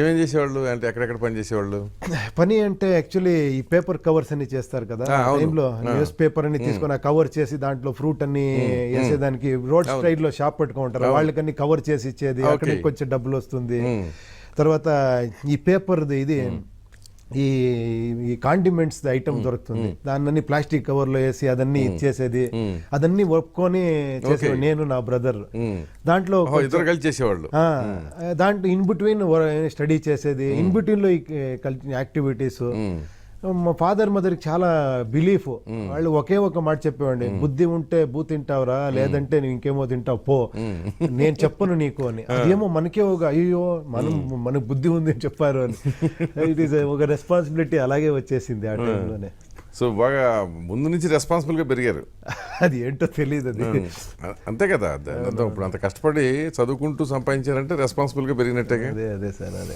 ఏమేం చేసేవాళ్ళు అంటే ఎక్కడెక్కడ పని చేసేవాళ్ళు? పని అంటే యాక్చువల్లీ ఈ పేపర్ కవర్స్ అన్ని చేస్తారు కదా, అవును. టైంలో న్యూస్ పేపర్ అని తీసుకొని కవర్ చేసి దాంట్లో ఫ్రూట్ అన్ని వేసేదానికి రోడ్ సైడ్ లో షాప్ పెట్టుకుంటారు, వాళ్ళకన్నీ కవర్ చేసి ఇచ్చేది, అక్కడికి కొంచెం డబ్బులు వస్తుంది. తర్వాత ఈ పేపర్ ఇది ఈ ఈ కాండిమెంట్స్ ఐటమ్ దొరుకుతుంది, దాన్ని ప్లాస్టిక్ కవర్ లో వేసి అదన్నీ ఇచ్చేసేది, అదన్నీ ఒప్పుకొని చేసేవాడు నేను నా బ్రదర్. దాంట్లో ఇద్దరు కలిసి చేసేవాళ్ళు. దాంట్లో ఇన్ బిట్వీన్ స్టడీ చేసేది, ఇన్ బిట్వీన్ లో ఈ యాక్టివిటీస్. మా ఫాదర్ మదర్కి చాలా బిలీఫ్, వాళ్ళు ఒకే ఒక మాట చెప్పేవాడి, బుద్ధి ఉంటే బూ తింటావురా, లేదంటే నువ్వు ఇంకేమో తింటావు పో, నేను చెప్పను నీకు అని. అదేమో మనకే ఒక అయ్యో మనకు బుద్ధి ఉంది అని చెప్పారు అని. ఇట్ ఈస్ ఒక రెస్పాన్సిబిలిటీ అలాగే వచ్చేసింది ఆ టైంలోనే. సో బాగా ముందు నుంచి రెస్పాన్సిబుల్ గా పెరిగారు. అది ఏంటో తెలియదు, అది అంతే కదా. ఇప్పుడు అంత కష్టపడి చదువుకుంటూ సంపాదించారంటే రెస్పాన్సిబుల్ గా పెరిగినట్టే. అదే సార్, అదే.